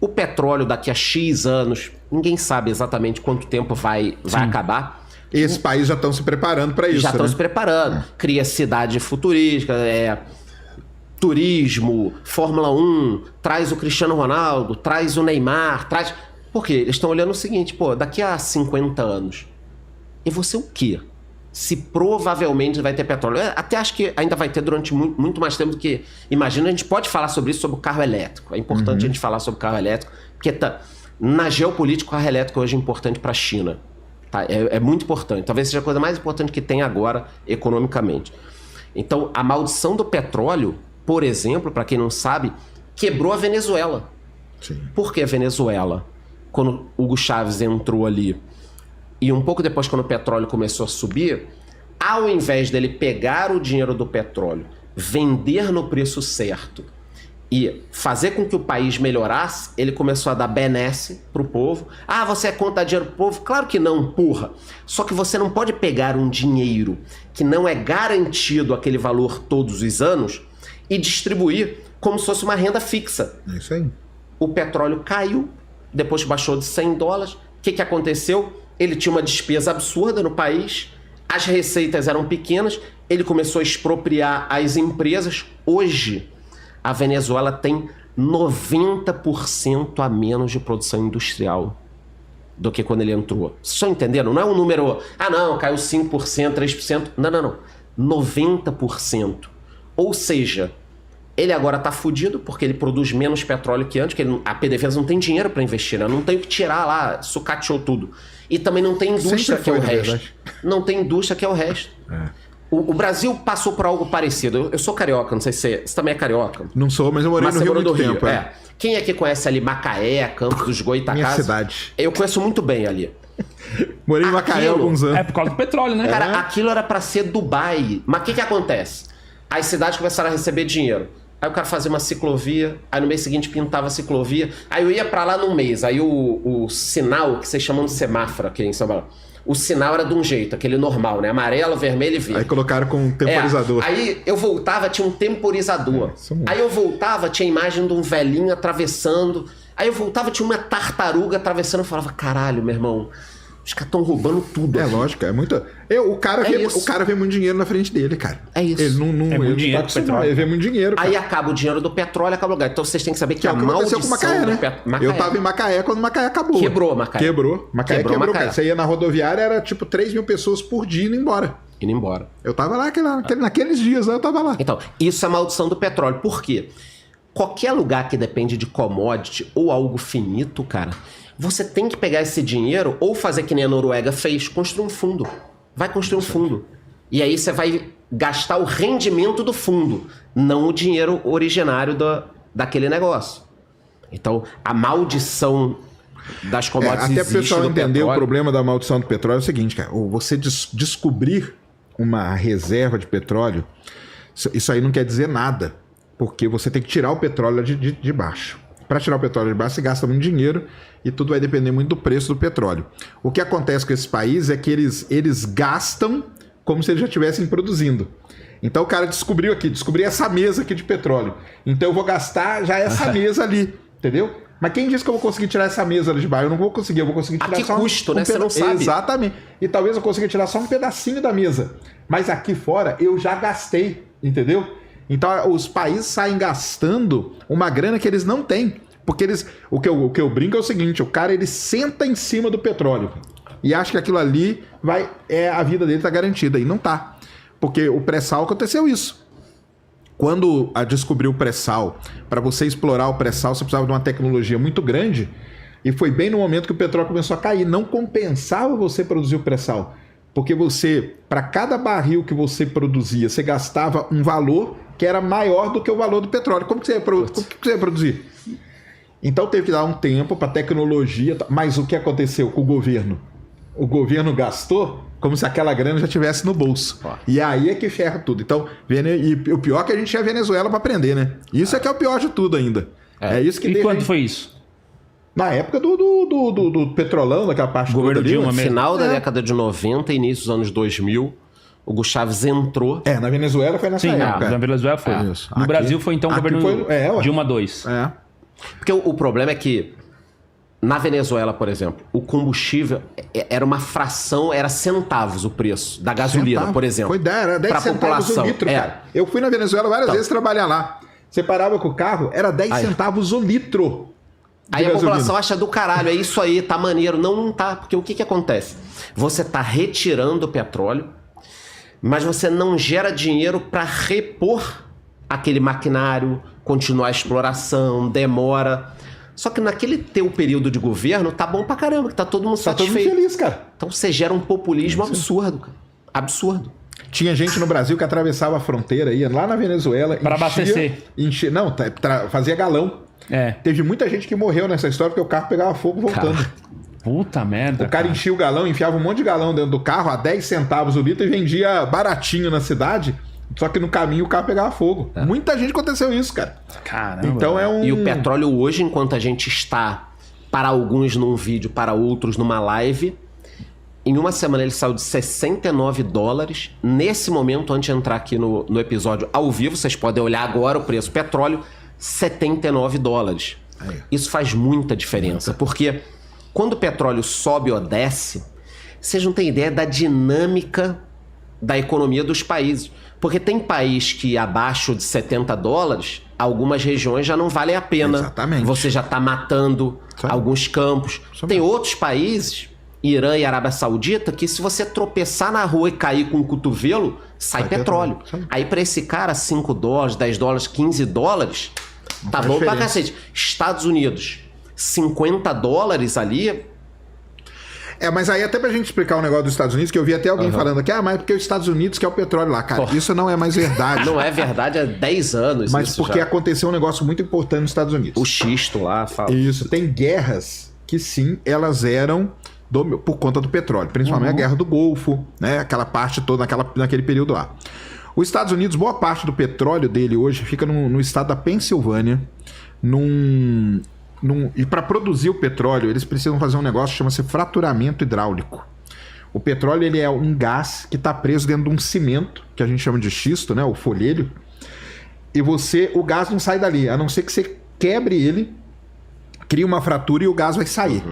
O petróleo daqui a X anos, ninguém sabe exatamente quanto tempo vai acabar. E esses países já estão se preparando para isso, Já estão se preparando. Cria cidade futurística, turismo, Fórmula 1, traz o Cristiano Ronaldo, traz o Neymar, traz... Por quê? Eles estão olhando o seguinte, pô, daqui a 50 anos, e você o quê? Se provavelmente vai ter petróleo. Eu até acho que ainda vai ter durante muito mais tempo do que... Imagina, a gente pode falar sobre isso, sobre o carro elétrico. É importante a gente falar sobre o carro elétrico, porque na geopolítica o carro elétrico hoje é importante para a China. Tá? É muito importante. Talvez seja a coisa mais importante que tem agora economicamente. Então, a maldição do petróleo, por exemplo, para quem não sabe, quebrou a Venezuela. Sim. Por que a Venezuela? Quando Hugo Chávez entrou ali, e um pouco depois, quando o petróleo começou a subir, ao invés dele pegar o dinheiro do petróleo, vender no preço certo e fazer com que o país melhorasse, ele começou a dar benesse pro povo. Ah, você é contra dar dinheiro pro povo? Claro que não, porra. Só que você não pode pegar um dinheiro que não é garantido aquele valor todos os anos e distribuir como se fosse uma renda fixa. É isso aí. O petróleo caiu, depois baixou de $100. O que aconteceu? Ele tinha uma despesa absurda no país, as receitas eram pequenas, ele começou a expropriar as empresas. Hoje, a Venezuela tem 90% a menos de produção industrial do que quando ele entrou. Vocês estão entendendo? Não é um número... Ah, não, caiu 5%, 3%. Não. 90%. Ou seja, ele agora está fudido porque ele produz menos petróleo que antes, porque a PDVSA não tem dinheiro para investir, né? Não tem o que tirar lá, sucateou tudo. E também não tem indústria, que é o resto. Não tem indústria, que é o resto. O Brasil passou por algo parecido. Eu sou carioca, não sei se você também é carioca. Não sou, mas eu morei no Rio há muito tempo. Quem aqui conhece ali Macaé, Campos dos Goytacazes? Minha cidade. Eu conheço muito bem ali. Morei em Macaé há alguns anos. É por causa do petróleo, né? Cara, aquilo era pra ser Dubai. Mas o que acontece? As cidades começaram a receber dinheiro. Aí o cara fazia uma ciclovia, aí no mês seguinte pintava a ciclovia. Aí eu ia pra lá num mês, aí o sinal, que vocês chamam de semáforo aqui em São Paulo, o sinal era de um jeito, aquele normal, né? Amarelo, vermelho e verde. Aí colocaram com um temporizador. Aí eu voltava, tinha um temporizador. Aí eu voltava, tinha a imagem de um velhinho atravessando. Aí eu voltava, tinha uma tartaruga atravessando. Eu falava, caralho, meu irmão, os caras estão roubando tudo. É lógico, é muito... O cara vê muito dinheiro na frente dele, cara. É isso. Ele não muito dinheiro, ele vê muito dinheiro, cara. Aí acaba o dinheiro do petróleo, acaba o lugar. Então vocês têm que saber que a maldição com Macaé, né? Eu tava em Macaé quando Macaé acabou. Quebrou Macaé. Quebrou, cara. Você ia na rodoviária, era tipo 3 mil pessoas por dia indo embora. Eu tava lá, naqueles dias, eu tava lá. Então, isso é a maldição do petróleo. Por quê? Qualquer lugar que depende de commodity ou algo finito, cara, você tem que pegar esse dinheiro ou fazer que nem a Noruega fez, construir um fundo. Vai construir um fundo. E aí você vai gastar o rendimento do fundo, não o dinheiro originário daquele negócio. Então, a maldição das commodities até existe. Até o pessoal entender petróleo. O problema da maldição do petróleo é o seguinte, cara. Você descobrir uma reserva de petróleo, isso aí não quer dizer nada. Porque você tem que tirar o petróleo de baixo. Para tirar o petróleo de baixo, você gasta muito dinheiro e tudo vai depender muito do preço do petróleo. O que acontece com esses países é que eles gastam como se eles já estivessem produzindo. Então o cara descobriu essa mesa aqui de petróleo. Então eu vou gastar já essa mesa ali, entendeu? Mas quem disse que eu vou conseguir tirar essa mesa ali de baixo? Eu não vou conseguir, eu vou conseguir tirar só custo, né? Você não sabe. Exatamente. E talvez eu consiga tirar só um pedacinho da mesa. Mas aqui fora eu já gastei, entendeu? Então os países saem gastando uma grana que eles não têm. Porque o que eu brinco é o seguinte, o cara ele senta em cima do petróleo e acha que aquilo ali a vida dele tá garantida. E não tá. Porque o pré-sal aconteceu isso. Quando descobriu o pré-sal, para você explorar o pré-sal, você precisava de uma tecnologia muito grande. E foi bem no momento que o petróleo começou a cair. Não compensava você produzir o pré-sal. Porque para cada barril que você produzia, você gastava um valor que era maior do que o valor do petróleo. Como que você ia produzir? Então teve que dar um tempo para tecnologia. Mas o que aconteceu com o governo? O governo gastou como se aquela grana já estivesse no bolso. E aí é que ferra tudo. Então, e o pior é que a gente tinha Venezuela para aprender, né? Isso é que é o pior de tudo ainda. É isso que E quando foi isso? Na época do petrolão, daquela parte do governo Dilma No mesmo. final da década de 90, início dos anos 2000, o Hugo Chávez entrou. Na Venezuela foi nessa época. Na Venezuela foi. Isso. No Brasil foi então o governo Dilma II. Porque o problema é que na Venezuela, por exemplo, o combustível era uma fração, era centavos o preço da gasolina, por exemplo. Era 10 centavos o litro, cara. Eu fui na Venezuela várias vezes trabalhar lá. Você parava com o carro, era 10 centavos o litro. Aí a população acha do caralho, é isso aí, tá maneiro. Não tá, porque o que acontece? Você tá retirando o petróleo, mas você não gera dinheiro para repor aquele maquinário, continuar a exploração, demora. Só que naquele teu período de governo, tá bom pra caramba, que tá todo mundo satisfeito. Tá todo mundo feliz, cara. Então você gera um populismo absurdo, cara. Absurdo. Tinha gente no Brasil que atravessava a fronteira, ia lá na Venezuela... Pra abastecer. Fazia galão. Teve muita gente que morreu nessa história porque o carro pegava fogo voltando. Cara. Puta merda. O cara enchia o galão, enfiava um monte de galão dentro do carro a 10 centavos o litro e vendia baratinho na cidade. Só que no caminho o carro pegava fogo. Muita gente aconteceu isso, cara. Caramba. Então é um... E o petróleo hoje, enquanto a gente está, para alguns num vídeo, para outros numa live, em uma semana ele saiu de $69. Nesse momento, antes de entrar aqui no episódio ao vivo, vocês podem olhar agora o preço do petróleo, $79. Isso faz muita diferença, porque quando o petróleo sobe ou desce, vocês não têm ideia da dinâmica da economia dos países. Porque tem país que abaixo de $70, algumas regiões já não valem a pena. Exatamente. Você já está matando alguns campos. Tem outros países, Irã e Arábia Saudita, que se você tropeçar na rua e cair com o cotovelo, sai petróleo. Aí para esse cara, $5, $10, $15, tá bom pra cacete. Estados Unidos, $50 ali... mas aí até pra gente explicar o negócio dos Estados Unidos, que eu vi até alguém falando aqui, mas porque os Estados Unidos quer o petróleo lá. Cara, isso não é mais verdade. Não é verdade há 10 anos. Mas porque aconteceu um negócio muito importante nos Estados Unidos. O xisto lá, fala. Isso, tem guerras que sim, elas eram por conta do petróleo. Principalmente a Guerra do Golfo, né? Aquela parte toda, naquele período lá. Os Estados Unidos, boa parte do petróleo dele hoje fica no estado da Pensilvânia, e para produzir o petróleo, eles precisam fazer um negócio que chama-se fraturamento hidráulico. O petróleo ele é um gás que está preso dentro de um cimento, que a gente chama de xisto, né, o folhelho, e o gás não sai dali, a não ser que você quebre ele, cria uma fratura e o gás vai sair.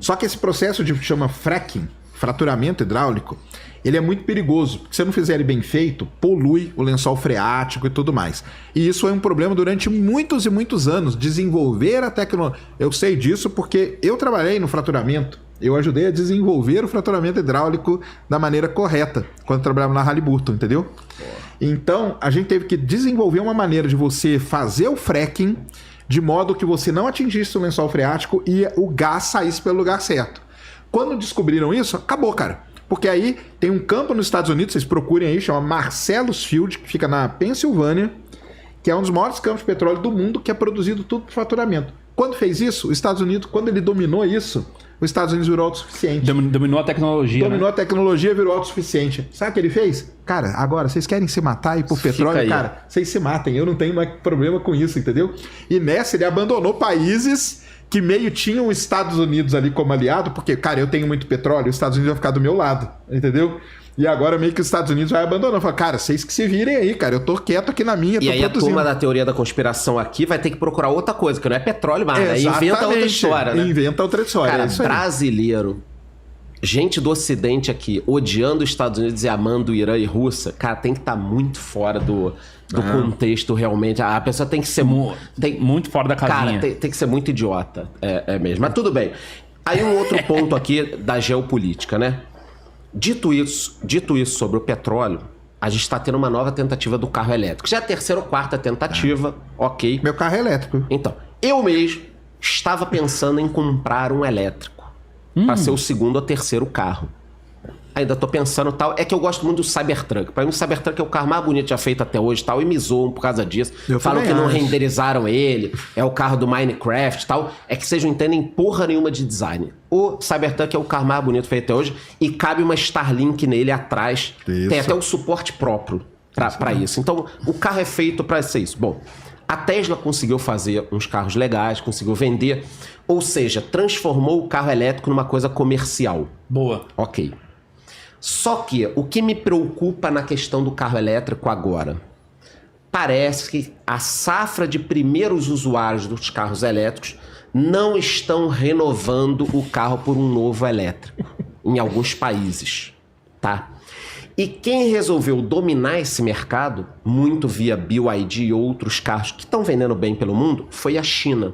Só que esse processo chama fracking, fraturamento hidráulico, ele é muito perigoso, porque se você não fizer ele bem feito, polui o lençol freático e tudo mais. E isso foi um problema durante muitos e muitos anos, desenvolver a tecnologia. Eu sei disso porque eu trabalhei no fraturamento, eu ajudei a desenvolver o fraturamento hidráulico da maneira correta, quando trabalhava na Halliburton, entendeu? Então, a gente teve que desenvolver uma maneira de você fazer o fracking de modo que você não atingisse o lençol freático e o gás saísse pelo lugar certo. Quando descobriram isso, acabou, cara. Porque aí tem um campo nos Estados Unidos, vocês procurem aí, chama Marcellus Field, que fica na Pensilvânia, que é um dos maiores campos de petróleo do mundo, que é produzido tudo por faturamento. Quando fez isso, os Estados Unidos, quando ele dominou isso, os Estados Unidos virou autossuficiente. Dominou a tecnologia, Dominou a tecnologia, virou autossuficiente. Sabe o que ele fez? Cara, agora, vocês querem se matar e por petróleo? Cara, vocês se matem, eu não tenho mais problema com isso, entendeu? E nessa ele abandonou países que meio tinham os Estados Unidos ali como aliado, porque, cara, eu tenho muito petróleo, os Estados Unidos vão ficar do meu lado, entendeu? E agora meio que os Estados Unidos vai abandonando. Fala, cara, vocês que se virem aí, cara, eu tô quieto aqui na minha, tô produzindo. E aí a turma da teoria da conspiração aqui vai ter que procurar outra coisa, que não é petróleo mais, né? Inventa outra história, né? Inventa outra história, cara, é isso aí. Brasileiro, gente do Ocidente aqui, odiando os Estados Unidos e amando o Irã e Rússia, cara, tem que estar muito fora do contexto realmente. A pessoa tem que ser... muito fora da casinha. Cara, tem que ser muito idiota. É mesmo. Mas tudo bem. Aí um outro ponto aqui da geopolítica, né? Dito isso sobre o petróleo, a gente está tendo uma nova tentativa do carro elétrico. Já é a terceira ou quarta tentativa, ok. Meu carro é elétrico. Então, eu mesmo estava pensando em comprar um elétrico para ser o segundo ou terceiro carro. Ainda tô pensando tal. É que eu gosto muito do Cybertruck. Para mim, o Cybertruck é o carro mais bonito já feito até hoje tal. E me zoam por causa disso. Falam que não renderizaram ele. É o carro do Minecraft tal. É que vocês não entendem porra nenhuma de design. O Cybertruck é o carro mais bonito feito até hoje. E cabe uma Starlink nele atrás. Isso. Tem até um suporte próprio para isso. Então, o carro é feito para ser isso. Bom, a Tesla conseguiu fazer uns carros legais, conseguiu vender. Ou seja, transformou o carro elétrico numa coisa comercial. Boa. Ok. Só que o que me preocupa na questão do carro elétrico agora? parece que a safra de primeiros usuários dos carros elétricos não estão renovando o carro por um novo elétrico em alguns países, tá? E quem resolveu dominar esse mercado, muito via BYD e outros carros que estão vendendo bem pelo mundo, foi a China.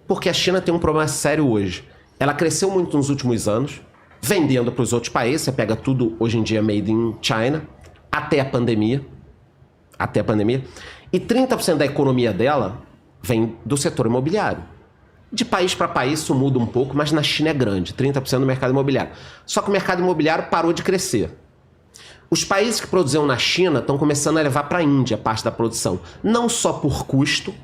Porque a China tem um problema sério hoje. Ela cresceu muito nos últimos anos, vendendo para os outros países. Você pega tudo hoje em dia made in China, até a pandemia. E 30% da economia dela vem do setor imobiliário. De país para país isso muda um pouco, mas na China é grande, 30% do mercado imobiliário. Só que o mercado imobiliário parou de crescer. Os países que produziam na China estão começando a levar para a Índia parte da produção. Não só por custo,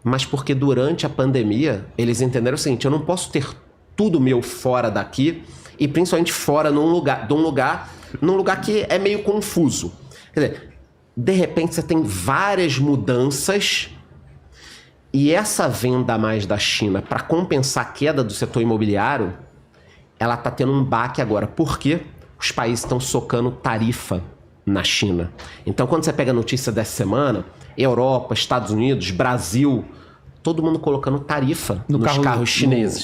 mas porque durante a pandemia eles entenderam o seguinte: eu não posso ter tudo meu fora daqui e principalmente fora num lugar que é meio confuso. Quer dizer, de repente você tem várias mudanças e essa venda a mais da China para compensar a queda do setor imobiliário, ela está tendo um baque agora. Por quê? Os países estão socando tarifa na China. Então, quando você pega a notícia dessa semana, Europa, Estados Unidos, Brasil, todo mundo colocando tarifa nos carros chineses.